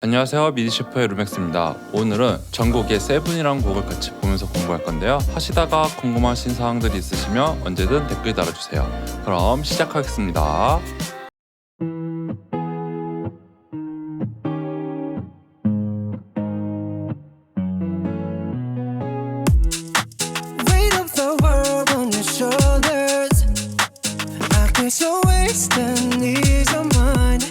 안녕하세요, 미디셰프의 루맥스입니다. 오늘은 전곡의 세븐이라는 곡을 같이 보면서 공부할 건데요. 하시다가 궁금하신 사항들이 있으시면 언제든 댓글 달아주세요. 그럼 시작하겠습니다. Weight of the world on your shoulders. I guess your waist and ease your mind.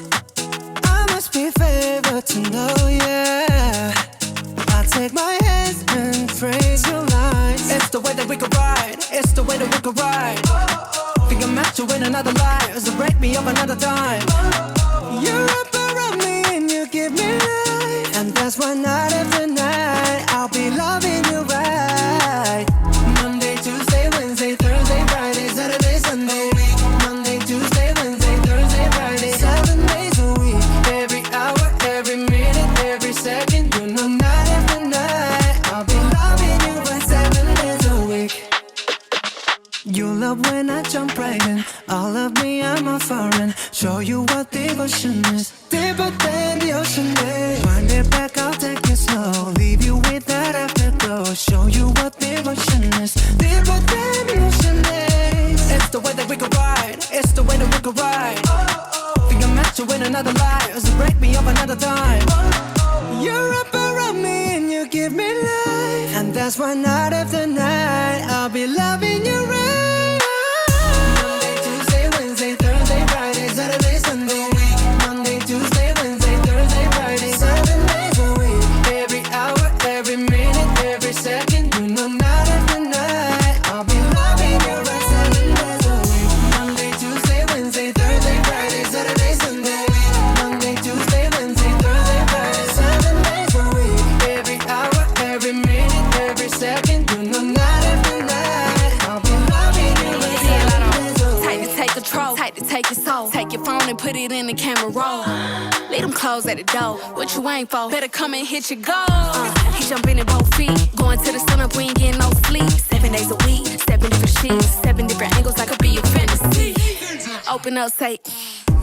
I must be favored to know, yeah. I take my hands and praise your lines. It's the way that we could ride. It's the way that we could ride. Think I'm meant to win another life, so break me up another time. You're up around me and you give me life, and that's why night after night I'll be loving you right. Monday, Tuesday, Wednesday, Thursday, Friday, Saturday, Sunday. Monday, Tuesday, Wednesday, Thursday, Friday, 7 days a week. Every hour, every minute, every second. You know night after night I'll be loving you right 7 days a week. You love when I jump right in. All of me, I'm a foreign. Show you what devotion is. Deeper than the ocean is. Wind it back, I'll take it slow. Leave you with that afterglow. Show you what devotion is. Deeper than the ocean is. It's the way that we could ride. It's the way that we could ride. Think I'm meant to win another life, so break me up another time. You're up around me and you give me life, and that's why night after night I'll be loving you right. Monday, Tuesday, Wednesday, Thursday, Friday, Saturday, Sunday. Monday, Tuesday, Wednesday, Thursday, Friday, 7 days a week. Every hour, every minute, every second. You know night after night I'll be loving you right 7 days a week. Monday, Tuesday, Wednesday, Thursday, Friday, Saturday, Sunday. Monday, Tuesday, Wednesday, Thursday, Friday, 7 days a week. Every hour, every minute, every second. You know night after night I'll be loving you right 7 days a week. Tight to take control, tight to take your soul. Take your phone and put it in the camera roll. Leave them clothes at the door. What you ain't for? Better come and hit your goal. He jumping in both feet. Going to the sun up, we ain't getting no sleep. 7 days a week, 7 different sheets, 7 different angles. I could be your fantasy. Open up, say,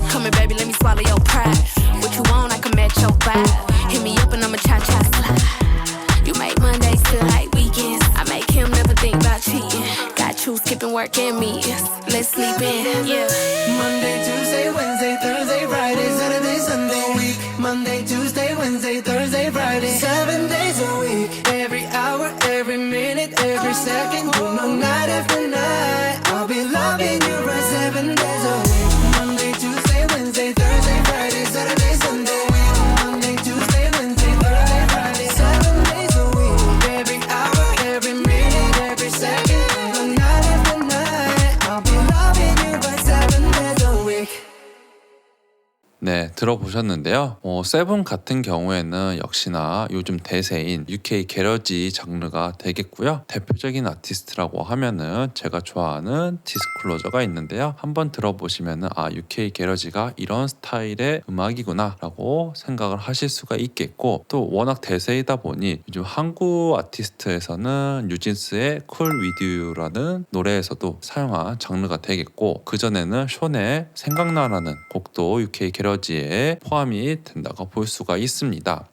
come here, baby, let me swallow your pride. What you want, I can match your vibe. Hit me up and I'ma cha-cha slide. You make Mondays feel like weekends. I make him never think about cheating. Got you skipping work and meetings. Let's sleep in, yeah. Monday, Tuesday, Wednesday, Thursday, Friday, Saturday, Sunday. Monday, Tuesday, Wednesday, Thursday, Friday, 7 days a week. Every hour, every minute, every second. You know night after night I'll be loving you right 7 days a week. Monday, Tuesday, Wednesday, Thursday, Friday, Saturday, Sunday. Monday, Tuesday, Wednesday, Thursday, Friday, 7 days a week. Every hour, every minute, every second. You know night after night I'll be loving you right 7 days a week. 네, 들어보셨는데요. 세븐 같은 경우에는 역시나 요즘 대세인 UK 게러지 장르가 되겠고요. 대표적인 아티스트라고 하면은 제가 좋아하는 디스클로저가 있는데요. 한번 들어보시면은 UK 게러지가 이런 스타일의 음악이구나 라고 생각을 하실 수가 있겠고, 또 워낙 대세이다 보니 요즘 한국 아티스트에서는 뉴진스의 쿨 위드 유라는 노래에서도 사용한 장르가 되겠고, 그전에는 션의 생각나라는 곡도 UK 게러지에 포함이 된다고 볼 수가 있습니다.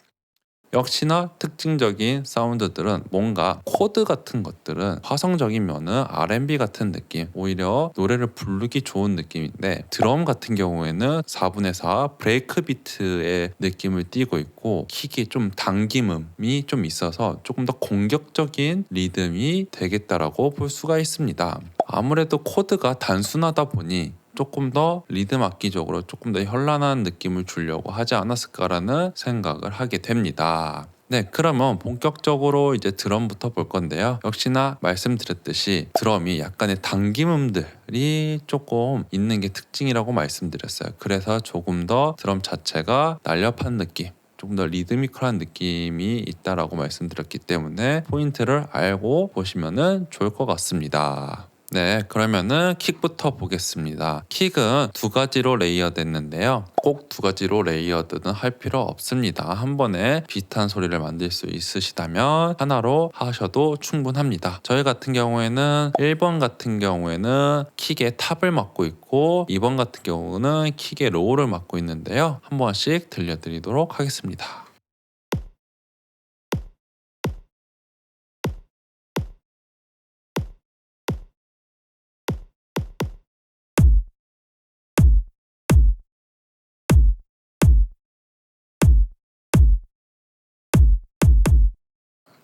역시나 특징적인 사운드들은 뭔가 코드 같은 것들은 화성적인 면은 R&B 같은 느낌, 오히려 노래를 부르기 좋은 느낌인데, 드럼 같은 경우에는 4분의 4 브레이크 비트의 느낌을 띠고 있고, 킥이 좀 당김음이 좀 있어서 조금 더 공격적인 리듬이 되겠다라고 볼 수가 있습니다. 아무래도 코드가 단순하다 보니 조금 더 리듬 악기적으로 조금 더 현란한 느낌을 주려고 하지 않았을까라는 생각을 하게 됩니다. 네, 그러면 본격적으로 이제 드럼부터 볼 건데요. 역시나 말씀드렸듯이 드럼이 약간의 당김음들이 조금 있는 게 특징이라고 말씀드렸어요. 그래서 조금 더 드럼 자체가 날렵한 느낌, 조금 더 리드미컬한 느낌이 있다라고 말씀드렸기 때문에 포인트를 알고 보시면 좋을 것 같습니다. 네, 그러면은 킥부터 보겠습니다. 킥은 두 가지로 레이어됐는데요. 꼭 두 가지로 레이어드는 할 필요 없습니다. 한 번에 비슷한 소리를 만들 수 있으시다면 하나로 하셔도 충분합니다. 저희 같은 경우에는 1번 같은 경우에는 킥의 탑을 맡고 있고 2번 같은 경우는 킥의 로우를 맡고 있는데요. 한 번씩 들려드리도록 하겠습니다.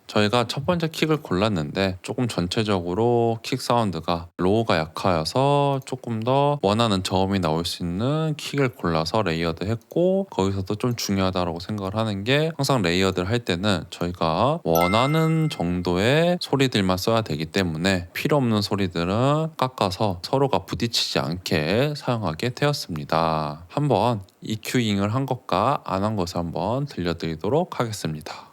저희가 첫 번째 킥을 골랐는데 조금 전체적으로 킥 사운드가 로우가 약하여서 조금 더 원하는 저음이 나올 수 있는 킥을 골라서 레이어드 했고, 거기서도 좀 중요하다고 생각을 하는 게 항상 레이어드를 할 때는 저희가 원하는 정도의 소리들만 써야 되기 때문에 필요 없는 소리들은 깎아서 서로가 부딪히지 않게 사용하게 되었습니다. 한번 EQ잉을 한 것과 안 한 것을 한번 들려드리도록 하겠습니다.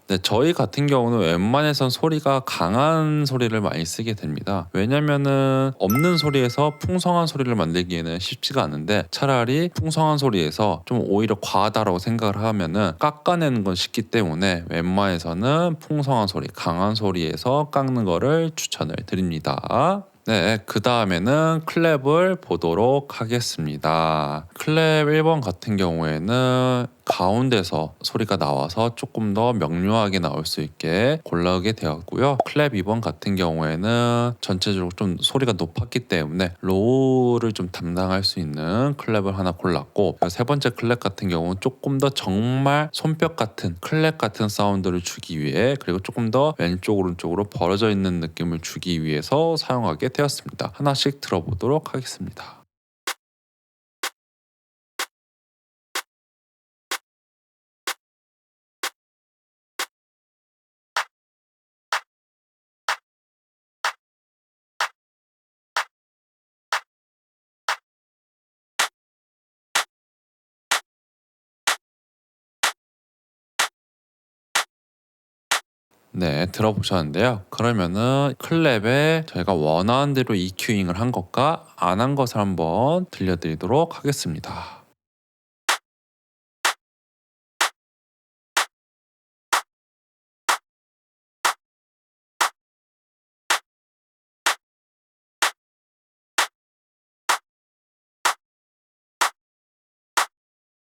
네, 저희 같은 경우는 웬만해선 소리가 강한 소리를 많이 쓰게 됩니다. 왜냐면은 없는 소리에서 풍성한 소리를 만들기에는 쉽지가 않은데, 차라리 풍성한 소리에서 좀 오히려 과하다라고 생각을 하면은 깎아내는 건 쉽기 때문에 웬만해서는 풍성한 소리, 강한 소리에서 깎는 거를 추천을 드립니다. 네, 그 다음에는 클랩을 보도록 하겠습니다. 클랩 1번 같은 경우에는 가운데서 소리가 나와서 조금 더 명료하게 나올 수 있게 골라오게 되었고요. 클랩 2번 같은 경우에는 전체적으로 좀 소리가 높았기 때문에 로우를 좀 담당할 수 있는 클랩을 하나 골랐고, 세 번째 클랩 같은 경우는 조금 더 정말 손뼉 같은 클랩 같은 사운드를 주기 위해, 그리고 조금 더 왼쪽 오른쪽으로 벌어져 있는 느낌을 주기 위해서 사용하게 되었습니다. 하나씩 들어보도록 하겠습니다. 네, 들어보셨는데요. 그러면은 클랩에 저희가 원하는 대로 EQ잉을 한 것과 안 한 것을 한번 들려드리도록 하겠습니다.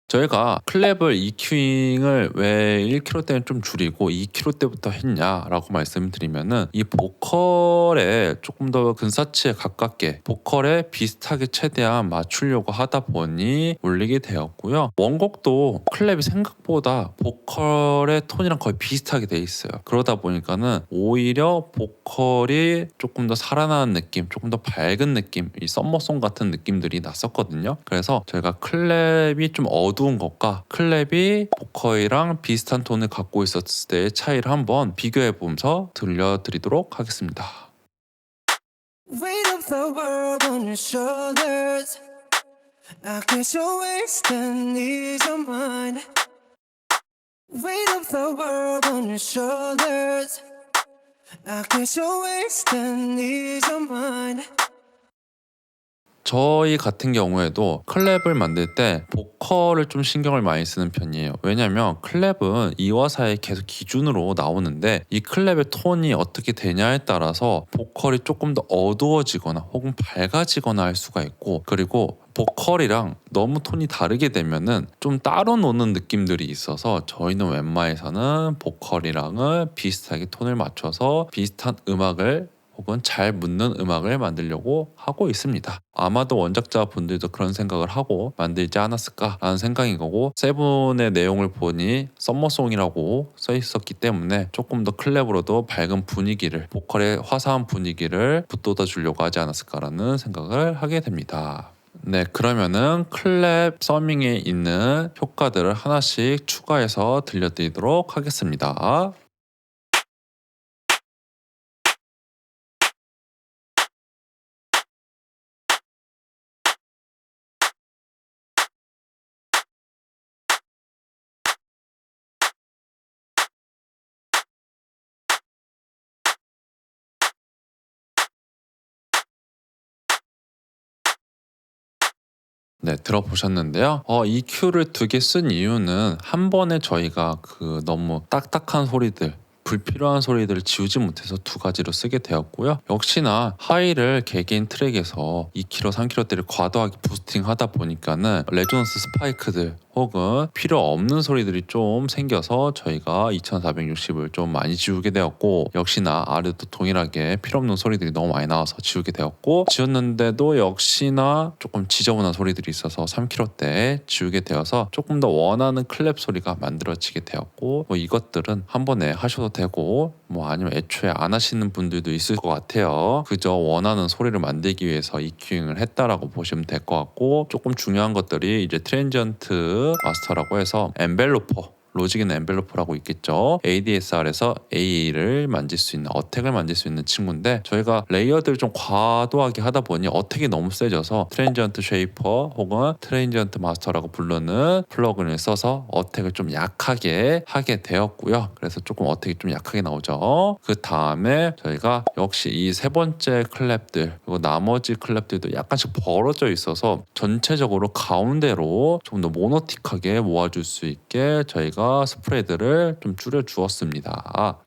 저희가 클랩을 EQ잉을 왜 1kH대는 좀 줄이고 2kH대부터 했냐라고 말씀드리면은, 이 보컬에 조금 더 근사치에 가깝게 보컬에 비슷하게 최대한 맞추려고 하다 보니 올리게 되었고요. 원곡도 클랩이 생각보다 보컬의 톤이랑 거의 비슷하게 돼 있어요. 그러다 보니까는 오히려 보컬이 조금 더 살아나는 느낌, 조금 더 밝은 느낌, 이 썸머송 같은 느낌들이 났었거든요. 그래서 저희가 클랩이 좀 어두운 것과 클랩이 보컬이랑 비슷한 톤을 갖고 있었을 때의 차이를 한번 비교해 보면서 들려드리도록 하겠습니다. Weight of the world on your shoulders. I guess you're wasting ease of mine. Weight of the world on your shoulders. I guess you're wasting ease of mine. 저희 같은 경우에도 클랩을 만들 때 보컬을 좀 신경을 많이 쓰는 편이에요. 왜냐면 클랩은 이화사의 계속 기준으로 나오는데, 이 클랩의 톤이 어떻게 되냐에 따라서 보컬이 조금 더 어두워지거나 혹은 밝아지거나 할 수가 있고, 그리고 보컬이랑 너무 톤이 다르게 되면은 좀 따로 노는 느낌들이 있어서 저희는 웬만해서는 보컬이랑은 비슷하게 톤을 맞춰서 비슷한 음악을 혹은 잘 묻는 음악을 만들려고 하고 있습니다. 아마도 원작자 분들도 그런 생각을 하고 만들지 않았을까라는 생각인 거고, 세븐의 내용을 보니 썸머송이라고 써 있었기 때문에 조금 더 클랩으로도 밝은 분위기를, 보컬의 화사한 분위기를 붙돋아 주려고 하지 않았을까라는 생각을 하게 됩니다. 네, 그러면은 클랩 서밍에 있는 효과들을 하나씩 추가해서 들려드리도록 하겠습니다. 네, 들어보셨는데요. EQ를 2개 쓴 이유는 한 번에 저희가 그 너무 딱딱한 소리들, 불필요한 소리들을 지우지 못해서 2가지로 쓰게 되었고요. 역시나 하이를 개개인 트랙에서 2kg, 3kg대를 과도하게 부스팅하다 보니까는 레조넌스 스파이크들 혹은 필요 없는 소리들이 좀 생겨서 저희가 2460을 좀 많이 지우게 되었고, 역시나 아래도 동일하게 필요 없는 소리들이 너무 많이 나와서 지우게 되었고, 지웠는데도 역시나 조금 지저분한 소리들이 있어서 3kg대 지우게 되어서 조금 더 원하는 클랩 소리가 만들어지게 되었고, 뭐 이것들은 한 번에 하셔도 되고 뭐 아니면 애초에 안 하시는 분들도 있을 것 같아요. 그저 원하는 소리를 만들기 위해서 EQ잉을 했다라고 보시면 될 것 같고, 조금 중요한 것들이 이제 트랜지언트 마스터라고 해서 엔벨로퍼, 로직이는 엔벨로퍼라고 있겠죠. ADSR에서 AA를 만질 수 있는, 어택을 만질 수 있는 친구인데, 저희가 레이어드를 좀 과도하게 하다 보니 어택이 너무 세져서 트랜지언트 쉐이퍼 혹은 트랜지언트 마스터라고 부르는 플러그인을 써서 어택을 좀 약하게 하게 되었고요. 그래서 조금 어택이 좀 약하게 나오죠. 그 다음에 저희가 역시 이 세 번째 클랩들 그리고 나머지 클랩들도 약간씩 벌어져 있어서 전체적으로 가운데로 좀 더 모노틱하게 모아줄 수 있게 저희가 스프레드를 좀 줄여 주었습니다.